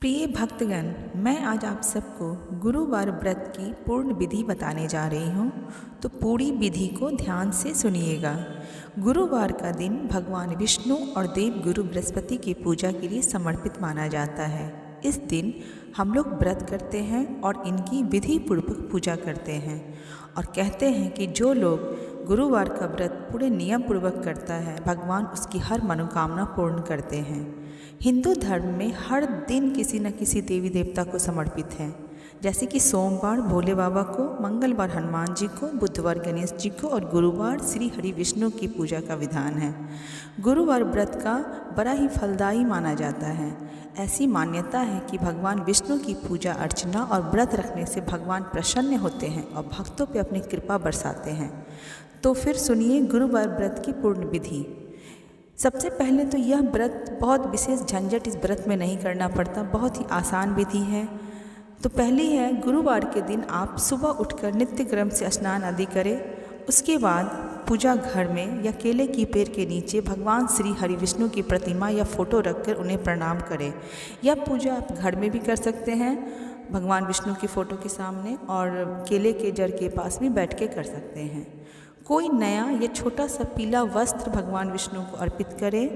प्रिय भक्तगण, मैं आज आप सबको गुरुवार व्रत की पूर्ण विधि बताने जा रही हूँ। तो पूरी विधि को ध्यान से सुनिएगा। गुरुवार का दिन भगवान विष्णु और देव गुरु बृहस्पति की पूजा के लिए समर्पित माना जाता है। इस दिन हम लोग व्रत करते हैं और इनकी विधि पूर्वक पूजा करते हैं और कहते हैं कि जो लोग गुरुवार का व्रत पूरे नियम पूर्वक करता है, भगवान उसकी हर मनोकामना पूर्ण करते हैं। हिंदू धर्म में हर दिन किसी न किसी देवी देवता को समर्पित है, जैसे कि सोमवार भोले बाबा को, मंगलवार हनुमान जी को, बुधवार गणेश जी को और गुरुवार श्री हरि विष्णु की पूजा का विधान है। गुरुवार व्रत का बड़ा ही फलदायी माना जाता है। ऐसी मान्यता है कि भगवान विष्णु की पूजा अर्चना और व्रत रखने से भगवान प्रसन्न होते हैं और भक्तों पर अपनी कृपा बरसाते हैं। तो फिर सुनिए गुरुवार व्रत की पूर्ण विधि। सबसे पहले तो यह व्रत बहुत विशेष झंझट इस व्रत में नहीं करना पड़ता, बहुत ही आसान विधि है। तो पहली है, गुरुवार के दिन आप सुबह उठकर नित्य क्रम से स्नान आदि करें। उसके बाद पूजा घर में या केले की पेड़ के नीचे भगवान श्री हरि विष्णु की प्रतिमा या फोटो रखकर उन्हें प्रणाम करें। यह पूजा आप घर में भी कर सकते हैं, भगवान विष्णु की फ़ोटो के सामने, और केले के जड़ के पास भी बैठ के कर सकते हैं। कोई नया या छोटा सा पीला वस्त्र भगवान विष्णु को अर्पित करें।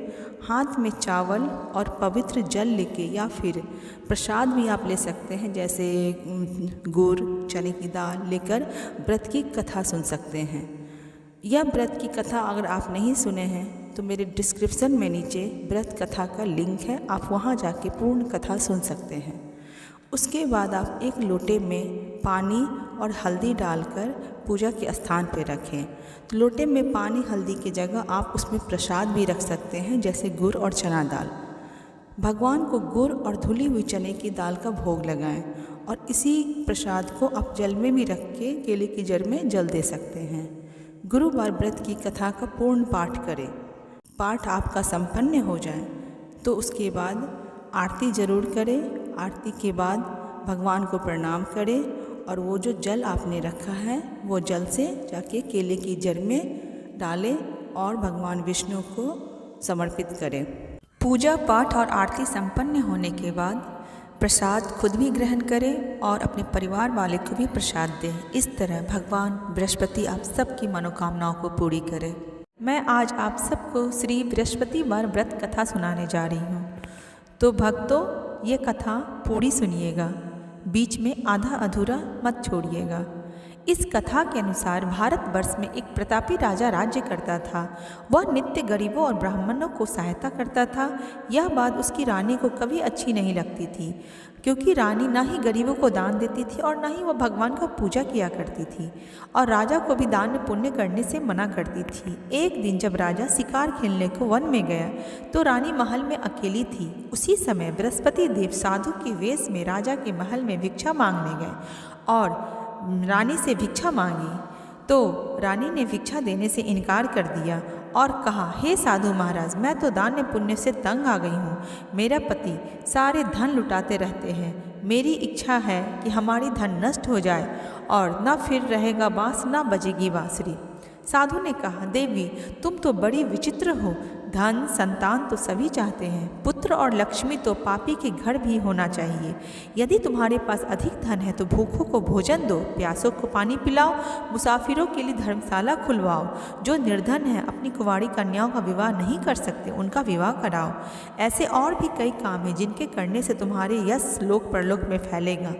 हाथ में चावल और पवित्र जल लेके या फिर प्रसाद भी आप ले सकते हैं, जैसे गुड़, चने की दाल लेकर व्रत की कथा सुन सकते हैं। यह व्रत की कथा अगर आप नहीं सुने हैं तो मेरे डिस्क्रिप्शन में नीचे व्रत कथा का लिंक है, आप वहां जाके पूर्ण कथा सुन सकते हैं। उसके बाद आप एक लोटे में पानी और हल्दी डालकर पूजा के स्थान पर रखें। तो लोटे में पानी हल्दी की जगह आप उसमें प्रसाद भी रख सकते हैं, जैसे गुड़ और चना दाल। भगवान को गुड़ और धुली हुई चने की दाल का भोग लगाएं और इसी प्रसाद को आप जल में भी रख के केले की जड़ में जल दे सकते हैं। गुरुवार व्रत की कथा का पूर्ण पाठ करें। पाठ आपका संपन्न हो जाए तो उसके बाद आरती जरूर करें। आरती के बाद भगवान को प्रणाम करें और वो जो जल आपने रखा है वो जल से जाके केले की जड़ में डालें और भगवान विष्णु को समर्पित करें। पूजा पाठ और आरती संपन्न होने के बाद प्रसाद खुद भी ग्रहण करें और अपने परिवार वाले को भी प्रसाद दें। इस तरह भगवान बृहस्पति आप सबकी मनोकामनाओं को पूरी करें। मैं आज आप सबको श्री बृहस्पतिवार व्रत कथा सुनाने जा रही हूँ। तो भक्तों, ये कथा पूरी सुनिएगा, बीच में आधा अधूरा मत छोड़िएगा। इस कथा के अनुसार भारतवर्ष में एक प्रतापी राजा राज्य करता था। वह नित्य गरीबों और ब्राह्मणों को सहायता करता था। यह बात उसकी रानी को कभी अच्छी नहीं लगती थी, क्योंकि रानी ना ही गरीबों को दान देती थी और ना ही वह भगवान का पूजा किया करती थी, और राजा को भी दान में पुण्य करने से मना करती थी। एक दिन जब राजा शिकार खेलने को वन में गया तो रानी महल में अकेली थी। उसी समय बृहस्पति देव साधु के वेश में राजा के महल में भिक्षा मांगने गए और रानी से भिक्षा मांगी। तो रानी ने भिक्षा देने से इनकार कर दिया और कहा, हे साधु महाराज, मैं तो दान पुण्य से तंग आ गई हूँ। मेरा पति सारे धन लुटाते रहते हैं। मेरी इच्छा है कि हमारी धन नष्ट हो जाए और न फिर रहेगा बाँस न बजेगी बाँसुरी। साधु ने कहा, देवी तुम तो बड़ी विचित्र हो। धन संतान तो सभी चाहते हैं, पुत्र और लक्ष्मी तो पापी के घर भी होना चाहिए। यदि तुम्हारे पास अधिक धन है तो भूखों को भोजन दो, प्यासों को पानी पिलाओ, मुसाफिरों के लिए धर्मशाला खुलवाओ। जो निर्धन है, अपनी कुंवारी कन्याओं का विवाह नहीं कर सकते, उनका विवाह कराओ। ऐसे और भी कई काम हैं जिनके करने से तुम्हारे यश लोक परलोक में फैलेगा।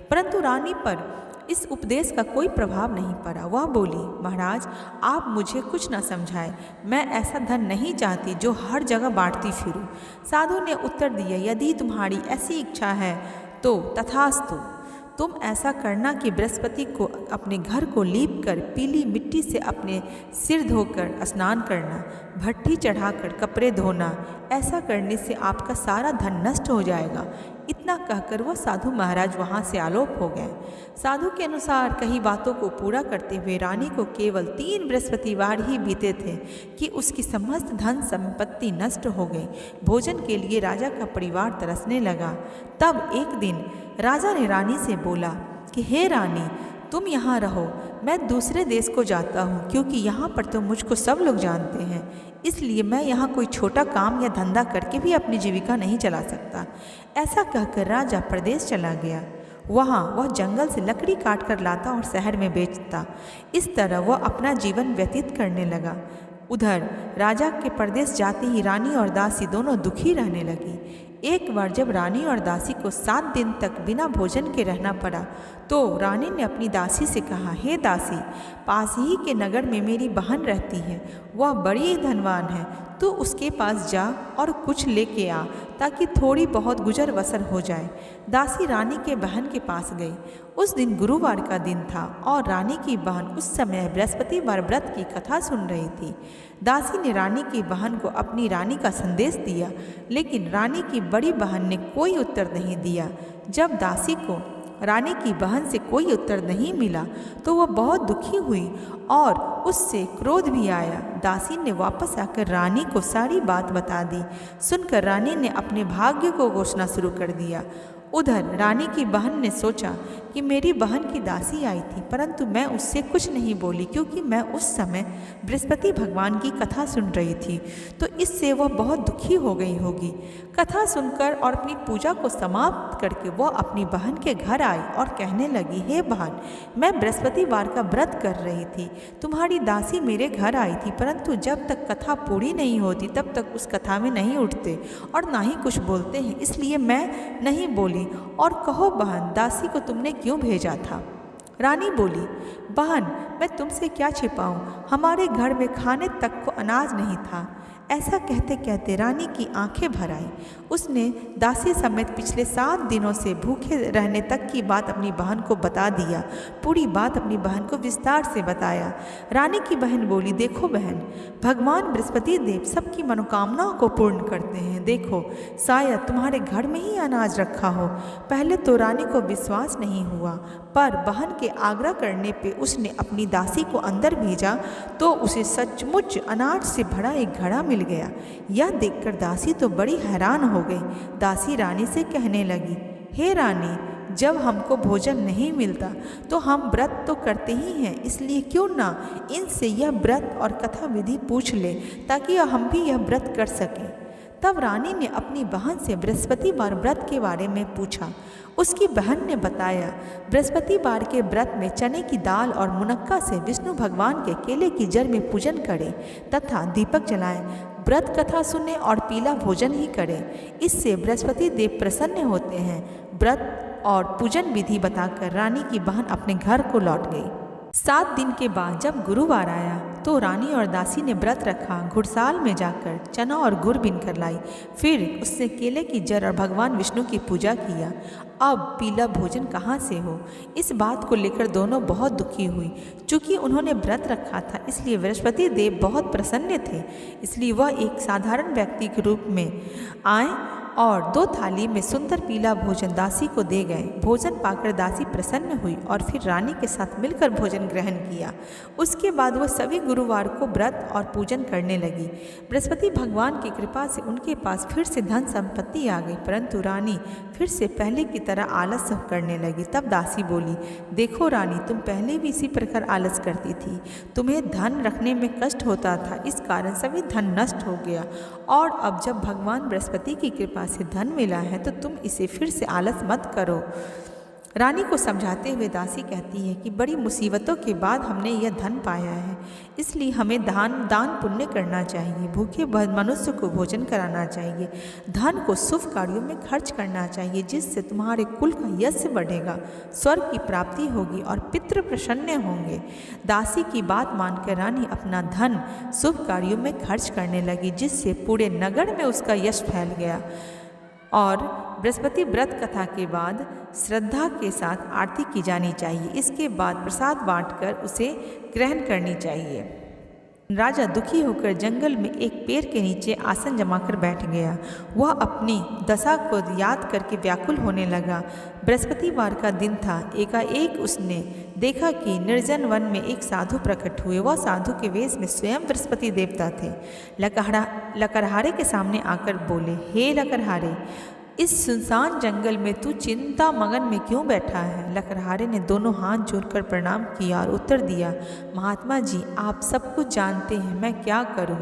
परंतु रानी पर इस उपदेश का कोई प्रभाव नहीं पड़ा। वह बोली, महाराज आप मुझे कुछ न समझाए, मैं ऐसा धन नहीं चाहती जो हर जगह बांटती फिरूं। साधु ने उत्तर दिया, यदि तुम्हारी ऐसी इच्छा है तो तथास्तु। तुम ऐसा करना कि बृहस्पति को अपने घर को लीप कर पीली मिट्टी से अपने सिर धोकर स्नान करना, भट्ठी चढ़ाकर कपड़े धोना। ऐसा करने से आपका सारा धन नष्ट हो जाएगा। इतना कहकर वह साधु महाराज वहाँ से आलोप हो गए। साधु के अनुसार कई बातों को पूरा करते हुए रानी को केवल 3 बृहस्पतिवार ही बीते थे कि उसकी समस्त धन संपत्ति नष्ट हो गई। भोजन के लिए राजा का परिवार तरसने लगा। तब एक दिन राजा ने रानी से बोला कि हे रानी, तुम यहाँ रहो, मैं दूसरे देश को जाता हूँ, क्योंकि यहाँ पर तो मुझको सब लोग जानते हैं। इसलिए मैं यहाँ कोई छोटा काम या धंधा करके भी अपनी जीविका नहीं चला सकता। ऐसा कहकर राजा प्रदेश चला गया। वहाँ वह जंगल से लकड़ी काट कर लाता और शहर में बेचता। इस तरह वह अपना जीवन व्यतीत करने लगा। उधर राजा के परदेश जाते ही रानी और दासी दोनों दुखी रहने लगी। एक बार जब रानी और दासी को 7 दिन तक बिना भोजन के रहना पड़ा तो रानी ने अपनी दासी से कहा, हे दासी, पास ही के नगर में मेरी बहन रहती है, वह बड़ी धनवान है, तू उसके पास जा और कुछ लेके आ ताकि थोड़ी बहुत गुजर बसर हो जाए। दासी रानी के बहन के पास गई। उस दिन गुरुवार का दिन था और रानी की बहन उस समय बृहस्पतिवार व्रत की कथा सुन रही थी। दासी ने रानी की बहन को अपनी रानी का संदेश दिया, लेकिन रानी की बड़ी बहन ने कोई उत्तर नहीं दिया। जब दासी को रानी की बहन से कोई उत्तर नहीं मिला तो वह बहुत दुखी हुई और उससे क्रोध भी आया। दासी ने वापस आकर रानी को सारी बात बता दी। सुनकर रानी ने अपने भाग्य को कोसना शुरू कर दिया। उधर रानी की बहन ने सोचा कि मेरी बहन की दासी आई थी, परंतु मैं उससे कुछ नहीं बोली क्योंकि मैं उस समय बृहस्पति भगवान की कथा सुन रही थी, तो इससे वह बहुत दुखी हो गई होगी। कथा सुनकर और अपनी पूजा को समाप्त करके वह अपनी बहन के घर आई और कहने लगी, हे बहन, मैं बृहस्पतिवार का व्रत कर रही थी, तुम्हारी दासी मेरे घर आई थी, परंतु जब तक कथा पूरी नहीं होती तब तक उस कथा में नहीं उठते और ना ही कुछ बोलते हैं, इसलिए मैं नहीं बोली। और कहो बहन, दासी को तुमने क्यों भेजा था? रानी बोली, बहन, मैं तुमसे क्या छिपाऊं, हमारे घर में खाने तक को अनाज नहीं था। ऐसा कहते कहते रानी की आंखें भर आई। उसने दासी समेत पिछले 7 दिनों से भूखे रहने तक की बात अपनी बहन को बता दिया। पूरी बात अपनी बहन को विस्तार से बताया। रानी की बहन बोली, देखो बहन, भगवान बृहस्पति देव सबकी मनोकामनाओं को पूर्ण करते हैं। देखो, शायद तुम्हारे घर में ही अनाज रखा हो। पहले तो रानी को विश्वास नहीं हुआ, पर बहन के आग्रह करने पे उसने अपनी दासी को अंदर भेजा तो उसे सचमुच अनाज से भरा एक घड़ा मिल गया। यह देखकर दासी तो बड़ी हैरान हो गई। दासी रानी से कहने लगी, हे रानी, जब हमको भोजन नहीं मिलता तो हम व्रत तो करते ही हैं, इसलिए क्यों ना इनसे यह व्रत और कथा विधि पूछ ले ताकि हम भी यह व्रत कर सकें। तब रानी ने अपनी बहन से बृहस्पतिवार व्रत के बारे में पूछा। उसकी बहन ने बताया, बृहस्पतिवार के व्रत में चने की दाल और मुनक्का से विष्णु भगवान के केले की जड़ में पूजन करें तथा दीपक जलाएं, व्रत कथा सुने और पीला भोजन ही करें, इससे बृहस्पति देव प्रसन्न होते हैं। व्रत और पूजन विधि बताकर रानी की बहन अपने घर को लौट गई। 7 दिन के बाद जब गुरुवार आया तो रानी और दासी ने व्रत रखा। घुड़साल में जाकर चना और गुड़ बीन कर लाई, फिर उससे केले की जड़ और भगवान विष्णु की पूजा किया। अब पीला भोजन कहाँ से हो, इस बात को लेकर दोनों बहुत दुखी हुई। चूँकि उन्होंने व्रत रखा था इसलिए बृहस्पति देव बहुत प्रसन्न थे, इसलिए वह एक साधारण व्यक्ति के रूप में आए और 2 थाली में सुंदर पीला भोजन दासी को दे गए। भोजन पाकर दासी प्रसन्न हुई और फिर रानी के साथ मिलकर भोजन ग्रहण किया। उसके बाद वह सभी गुरुवार को व्रत और पूजन करने लगी। बृहस्पति भगवान की कृपा से उनके पास फिर से धन संपत्ति आ गई, परंतु रानी फिर से पहले की तरह आलस करने लगी। तब दासी बोली, देखो रानी, तुम पहले भी इसी प्रकार आलस करती थी, तुम्हें धन रखने में कष्ट होता था, इस कारण सभी धन नष्ट हो गया, और अब जब भगवान बृहस्पति की कृपा से धन मिला है तो तुम इसे फिर से आलस मत करो। रानी को समझाते हुए दासी कहती है कि बड़ी मुसीबतों के बाद हमने यह धन पाया है, इसलिए हमें दान पुण्य करना चाहिए, भूखे मनुष्य को भोजन कराना चाहिए, धन को शुभ कार्यों में खर्च करना चाहिए, जिससे तुम्हारे कुल का यश बढ़ेगा, स्वर्ग की प्राप्ति होगी और पितृ प्रसन्न होंगे। दासी की बात मानकर रानी अपना धन शुभ कार्यों में खर्च करने लगी, जिससे पूरे नगर में उसका यश फैल गया। और बृहस्पति व्रत कथा के बाद श्रद्धा के साथ आरती की जानी चाहिए। इसके बाद प्रसाद बांटकर उसे ग्रहण करनी चाहिए। राजा दुखी होकर जंगल में एक पेड़ के नीचे आसन जमाकर बैठ गया। वह अपनी दशा को याद करके व्याकुल होने लगा। बृहस्पतिवार का दिन था। एकाएक उसने देखा कि निर्जन वन में एक साधु प्रकट हुए। वह साधु के वेश में स्वयं बृहस्पति देवता थे। लकड़हारे के सामने आकर बोले, हे लकड़हारे, इस सुनसान जंगल में तू चिंता मगन में क्यों बैठा है? लकड़हारे ने दोनों हाथ जोड़कर प्रणाम किया और उत्तर दिया, महात्मा जी आप सब कुछ जानते हैं, मैं क्या करूं?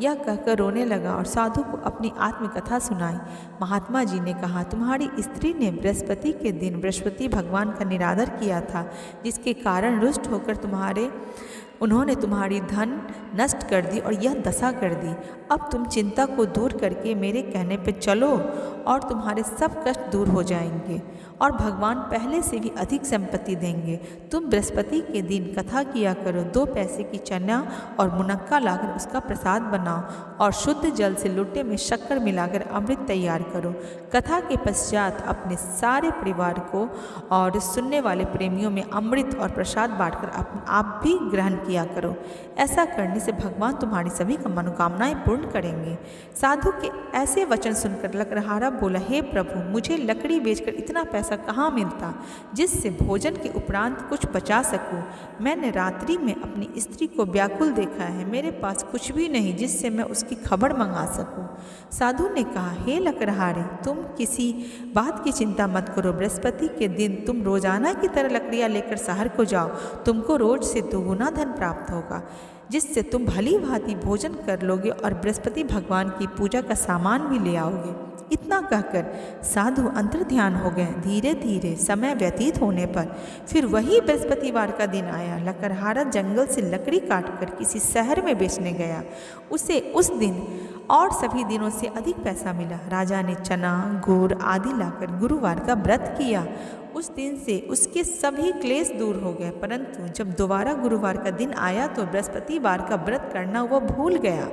यह कहकर रोने लगा और साधु को अपनी आत्मकथा सुनाई। महात्मा जी ने कहा, तुम्हारी स्त्री ने बृहस्पति के दिन बृहस्पति भगवान का निरादर किया था, जिसके कारण रुष्ट होकर उन्होंने तुम्हारी धन नष्ट कर दी और यह दशा कर दी। अब तुम चिंता को दूर करके मेरे कहने पे चलो और तुम्हारे सब कष्ट दूर हो जाएंगे और भगवान पहले से भी अधिक संपत्ति देंगे। तुम बृहस्पति के दिन कथा किया करो, 2 पैसे की चना और मुनक्का लाकर उसका प्रसाद बनाओ और शुद्ध जल से लोटे में शक्कर मिलाकर अमृत तैयार करो। कथा के पश्चात अपने सारे परिवार को और सुनने वाले प्रेमियों में अमृत और प्रसाद बांटकर आप भी ग्रहण किया करो। ऐसा करने से भगवान तुम्हारी सभी का मनोकामनाएं पूर्ण करेंगे। साधु के ऐसे वचन सुनकर लकड़हारा बोला, हे प्रभु, मुझे लकड़ी बेचकर इतना पैसा कहाँ मिलता जिससे भोजन के उपरांत कुछ बचा सकूं? मैंने रात्रि में अपनी स्त्री को व्याकुल देखा है, मेरे पास कुछ भी नहीं जिससे मैं उसकी खबर मंगा सकूं। साधु ने कहा, हे लकड़हारे, तुम किसी बात की चिंता मत करो। बृहस्पति के दिन तुम रोजाना की तरह लकड़ियाँ लेकर शहर को जाओ, तुमको रोज से 2 गुना धन प्राप्त होगा, जिससे तुम भली भांति भोजन कर लोगे और बृहस्पति भगवान की पूजा का सामान भी ले आओगे। इतना कहकर साधु अंतर्ध्यान हो गए। धीरे धीरे समय व्यतीत होने पर फिर वही बृहस्पतिवार का दिन आया। लकड़हारा जंगल से लकड़ी काटकर किसी शहर में बेचने गया। उसे उस दिन और सभी दिनों से अधिक पैसा मिला। राजा ने चना, गुड़ आदि लाकर गुरुवार का व्रत किया। उस दिन से उसके सभी क्लेश दूर हो गए, परंतु जब दोबारा गुरुवार का दिन आया तो बृहस्पतिवार का व्रत करना वह भूल गया।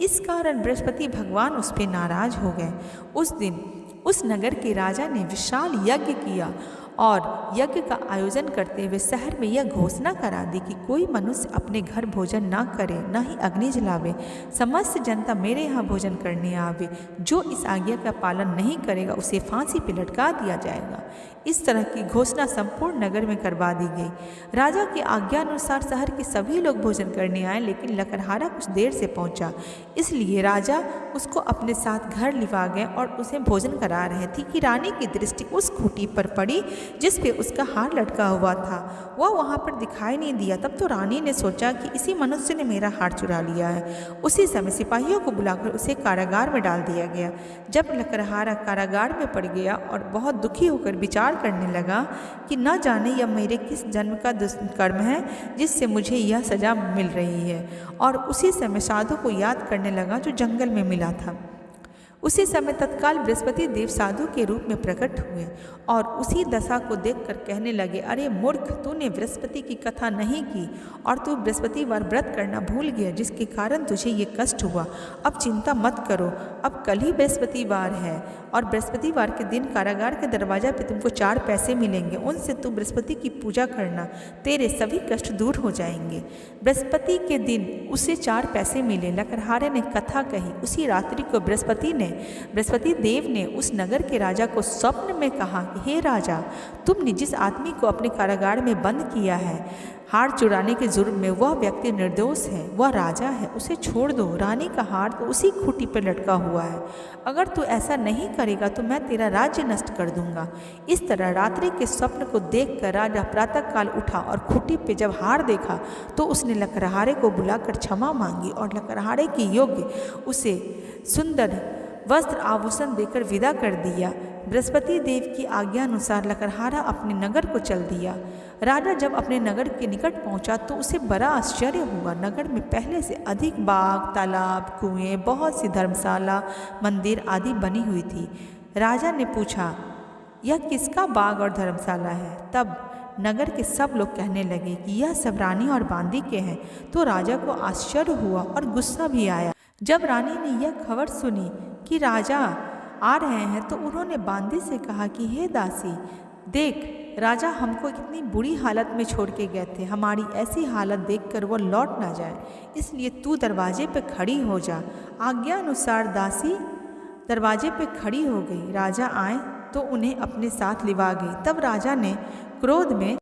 इस कारण बृहस्पति भगवान उस पर नाराज हो गए। उस दिन उस नगर के राजा ने विशाल यज्ञ किया और यज्ञ का आयोजन करते हुए शहर में यह घोषणा करा दी कि कोई मनुष्य अपने घर भोजन ना करे, न ही अग्नि जलावे। समस्त जनता मेरे यहाँ भोजन करने आवे। जो इस आज्ञा का पालन नहीं करेगा उसे फांसी पर लटका दिया जाएगा। इस तरह की घोषणा संपूर्ण नगर में करवा दी गई। राजा की आज्ञा अनुसार शहर के सभी लोग भोजन करने आए, लेकिन लकड़हारा कुछ देर से पहुंचा, इसलिए राजा उसको अपने साथ घर लिवा गए और उसे भोजन करा रहे थे कि रानी की दृष्टि उस खूंटी पर पड़ी जिस पे उसका हार लटका हुआ था। वह वहाँ पर दिखाई नहीं दिया। तब तो रानी ने सोचा कि इसी मनुष्य ने मेरा हार चुरा लिया है। उसी समय सिपाहियों को बुलाकर उसे कारागार में डाल दिया गया। जब लकड़हारा कारागार में पड़ गया और बहुत दुखी होकर विचार करने लगा कि न जाने यह मेरे किस जन्म का दुष्कर्म है जिससे मुझे यह सजा मिल रही है, और उसी समय साधु को याद करने लगा जो जंगल में मिला था। उसी समय तत्काल बृहस्पति देव साधु के रूप में प्रकट हुए और उसी दशा को देखकर कहने लगे, अरे मूर्ख, तूने बृहस्पति की कथा नहीं की और तू बृहस्पतिवार व्रत करना भूल गया, जिसके कारण तुझे ये कष्ट हुआ। अब चिंता मत करो, अब कल ही बृहस्पतिवार है और बृहस्पतिवार के दिन कारागार के दरवाजा पे तुमको 4 पैसे मिलेंगे, उनसे तू बृहस्पति की पूजा करना, तेरे सभी कष्ट दूर हो जाएंगे। बृहस्पति के दिन उसे 4 पैसे मिले। लकड़हारे ने कथा कही। उसी रात्रि को बृहस्पति देव ने उस नगर के राजा को स्वप्न में कहा कि हे राजा, तुमने जिस आदमी को अपने कारागार में बंद किया है हार चुराने के जुर्म में, वह व्यक्ति निर्दोष है, वह राजा है, उसे छोड़ दो। रानी का हार तो उसी खूंटी पर लटका हुआ है। अगर तू ऐसा नहीं करेगा तो मैं तेरा राज्य नष्ट कर दूंगा। इस तरह रात्रि के स्वप्न को देखकर राजा प्रातःकाल उठा और खूंटी पे जब हार देखा तो उसने लकड़हारे को बुलाकर क्षमा मांगी और लकड़हारे की योग्य उसे सुंदर वस्त्र आभूषण देकर विदा कर दिया। बृहस्पति देव की आज्ञा अनुसार लकड़हारा अपने नगर को चल दिया। राजा जब अपने नगर के निकट पहुंचा तो उसे बड़ा आश्चर्य हुआ। नगर में पहले से अधिक बाग, तालाब, कुएं, बहुत सी धर्मशाला, मंदिर आदि बनी हुई थी। राजा ने पूछा, यह किसका बाग और धर्मशाला है? तब नगर के सब लोग कहने लगे कि यह सब रानी और बांदी के हैं। तो राजा को आश्चर्य हुआ और गुस्सा भी आया। जब रानी ने यह खबर सुनी कि राजा आ रहे हैं तो उन्होंने बांदी से कहा कि हे दासी, देख, राजा हमको कितनी बुरी हालत में छोड़ के गए थे। हमारी ऐसी हालत देखकर वो लौट ना जाए, इसलिए तू दरवाजे पे खड़ी हो जा। आज्ञा अनुसार दासी दरवाजे पे खड़ी हो गई। राजा आए तो उन्हें अपने साथ लिवा गई। तब राजा ने क्रोध में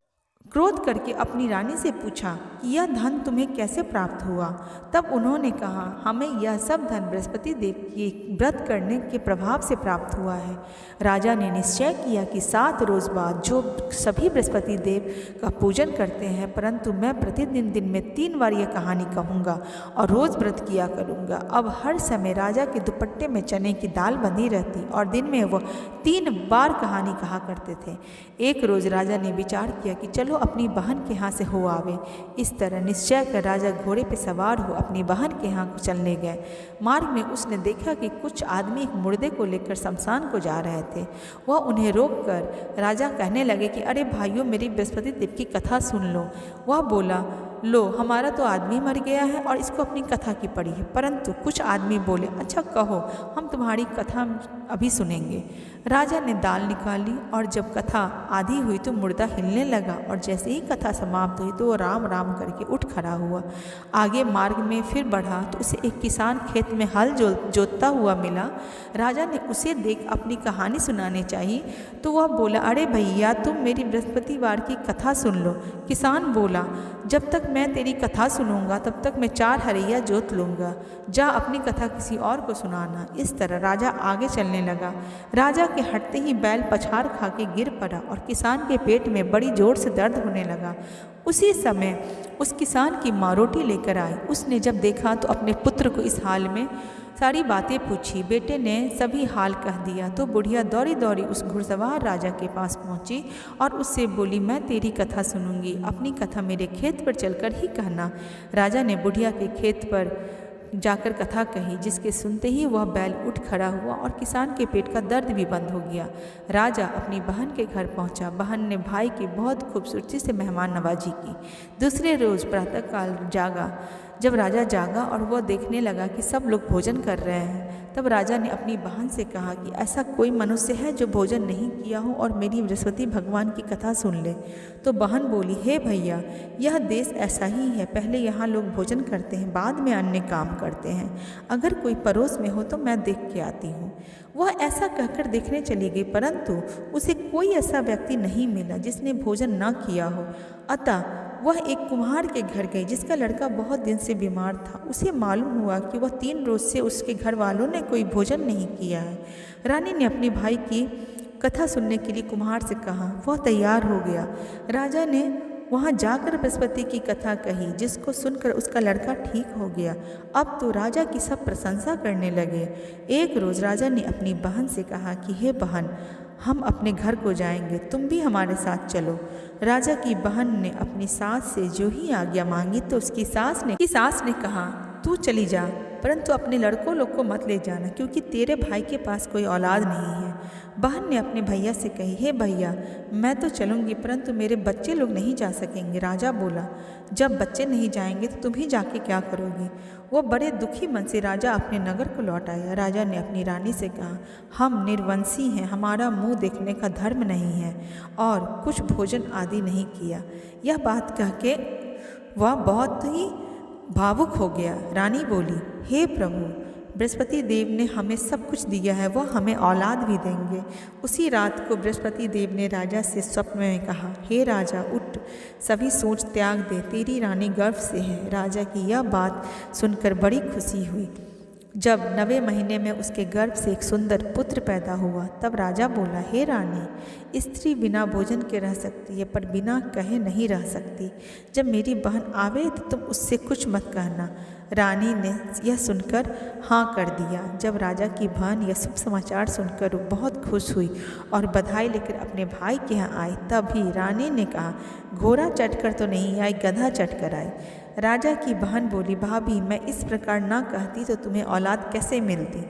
क्रोध करके अपनी रानी से पूछा कि यह धन तुम्हें कैसे प्राप्त हुआ। तब उन्होंने कहा, हमें यह सब धन बृहस्पति देव के व्रत करने के प्रभाव से प्राप्त हुआ है। राजा ने निश्चय किया कि 7 रोज बाद जो सभी बृहस्पति देव का पूजन करते हैं, परंतु मैं प्रतिदिन दिन में 3 बार यह कहानी कहूँगा और रोज़ व्रत किया करूँगा। अब हर समय राजा के दुपट्टे में चने की दाल बंधी रहती और दिन में वह 3 बार कहानी कहा करते थे। एक रोज़ राजा ने विचार किया कि चलो अपनी बहन के यहाँ से हो आवे। इस तरह निश्चय कर राजा घोड़े पर सवार हो अपनी बहन के यहाँ चलने गए। मार्ग में उसने देखा कि कुछ आदमी एक मुर्दे को लेकर शमशान को जा रहे थे। वह उन्हें रोककर राजा कहने लगे कि अरे भाइयों, मेरी बृहस्पति देव की कथा सुन लो। वह बोला, लो, हमारा तो आदमी मर गया है और इसको अपनी कथा की पड़ी है। परंतु कुछ आदमी बोले, अच्छा कहो, हम तुम्हारी कथा अभी सुनेंगे। राजा ने दाल निकाली और जब कथा आधी हुई तो मुर्दा हिलने लगा और जैसे ही कथा समाप्त हुई तो वो राम राम करके उठ खड़ा हुआ। आगे मार्ग में फिर बढ़ा तो उसे एक किसान खेत में हल जोतता हुआ मिला। राजा ने उसे देख अपनी कहानी सुनाने चाहिए तो वह बोला, अरे भैया, तुम मेरी बृहस्पतिवार की कथा सुन लो। किसान बोला, जब तक मैं तेरी कथा सुनूंगा तब तक मैं 4 हरैया जोत लूँगा। जा अपनी कथा किसी और को सुनाना। इस तरह राजा आगे चलने लगा। राजा के हटते ही बैल पछाड़ खा के गिर पड़ा और किसान के पेट में बड़ी जोर से दर्द होने लगा। उसी समय उस किसान की माँ रोटी लेकर आई। उसने जब देखा तो अपने पुत्र को इस हाल में सारी बातें पूछी। बेटे ने सभी हाल कह दिया तो बुढ़िया दौड़ी दौड़ी उस घुड़सवार राजा के पास पहुंची और उससे बोली, मैं तेरी कथा सुनूंगी, अपनी कथा मेरे खेत पर चलकर ही कहना। राजा ने बुढ़िया के खेत पर जाकर कथा कही, जिसके सुनते ही वह बैल उठ खड़ा हुआ और किसान के पेट का दर्द भी बंद हो गया। राजा अपनी बहन के घर पहुंचा। बहन ने भाई की बहुत खूबसूरती से मेहमान नवाजी की। दूसरे रोज़ प्रातःकाल जागा। जब राजा जागा और वह देखने लगा कि सब लोग भोजन कर रहे हैं, तब राजा ने अपनी बहन से कहा कि ऐसा कोई मनुष्य है जो भोजन नहीं किया हो और मेरी बृहस्पति भगवान की कथा सुन ले। तो बहन बोली, हे भैया, यह देश ऐसा ही है, पहले यहाँ लोग भोजन करते हैं, बाद में अन्य काम करते हैं। अगर कोई पड़ोस में हो तो मैं देख के आती हूँ। वह ऐसा कहकर देखने चली गई, परंतु उसे कोई ऐसा व्यक्ति नहीं मिला जिसने भोजन न किया हो। अतः वह एक कुम्हार के घर गई जिसका लड़का बहुत दिन से बीमार था। उसे मालूम हुआ कि वह 3 रोज से उसके घर वालों ने कोई भोजन नहीं किया है। रानी ने अपने भाई की कथा सुनने के लिए कुम्हार से कहा। वह तैयार हो गया। राजा ने वहाँ जाकर बृहस्पति की कथा कही, जिसको सुनकर उसका लड़का ठीक हो गया। अब तो राजा की सब प्रशंसा करने लगे। एक रोज़ राजा ने अपनी बहन से कहा कि हे बहन, हम अपने घर को जाएंगे, तुम भी हमारे साथ चलो। राजा की बहन ने अपनी सास से जो ही आज्ञा मांगी तो उसकी सास ने कहा, तू चली जा, परंतु अपने लड़कों लोग को मत ले जाना, क्योंकि तेरे भाई के पास कोई औलाद नहीं है। बहन ने अपने भैया से कही, हे भैया, मैं तो चलूँगी, परंतु मेरे बच्चे लोग नहीं जा सकेंगे। राजा बोला, जब बच्चे नहीं जाएंगे तो तुम ही जाके क्या करोगी। वो बड़े दुखी मन से राजा अपने नगर को लौट आया। राजा ने अपनी रानी से कहा, हम निर्वंशी हैं, हमारा मुंह देखने का धर्म नहीं है और कुछ भोजन आदि नहीं किया। यह बात कह के वह बहुत ही भावुक हो गया। रानी बोली, हे प्रभु, बृहस्पति देव ने हमें सब कुछ दिया है, वह हमें औलाद भी देंगे। उसी रात को बृहस्पति देव ने राजा से स्वप्न में कहा, हे राजा, उठ, सभी सोच त्याग दे, तेरी रानी गर्भ से है। राजा की यह बात सुनकर बड़ी खुशी हुई। जब 9वें महीने में उसके गर्भ से एक सुंदर पुत्र पैदा हुआ, तब राजा बोला, हे रानी, स्त्री बिना भोजन के रह सकती है पर बिना कहे नहीं रह सकती। जब मेरी बहन आवे तो तुम उससे कुछ मत कहना। रानी ने यह सुनकर हाँ कर दिया। जब राजा की बहन यह शुभ समाचार सुनकर बहुत खुश हुई और बधाई लेकर अपने भाई के यहाँ आई, तभी रानी ने कहा, घोड़ा चढ़कर तो नहीं आई, गधा चढ़कर आई। राजा की बहन बोली, भाभी, मैं इस प्रकार ना कहती तो तुम्हें औलाद कैसे मिलती।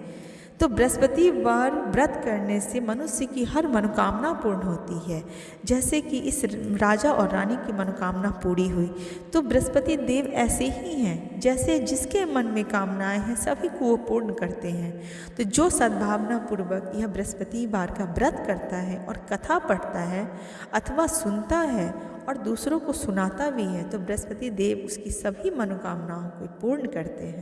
तो बृहस्पतिवार व्रत करने से मनुष्य की हर मनोकामना पूर्ण होती है, जैसे कि इस राजा और रानी की मनोकामना पूरी हुई। तो बृहस्पति देव ऐसे ही हैं, जैसे जिसके मन में कामनाएं हैं सभी को वो पूर्ण करते हैं। तो जो सद्भावना पूर्वक यह बृहस्पतिवार का व्रत करता है और कथा पढ़ता है अथवा सुनता है और दूसरों को सुनाता भी है, तो बृहस्पति देव उसकी सभी मनोकामनाओं को पूर्ण करते हैं।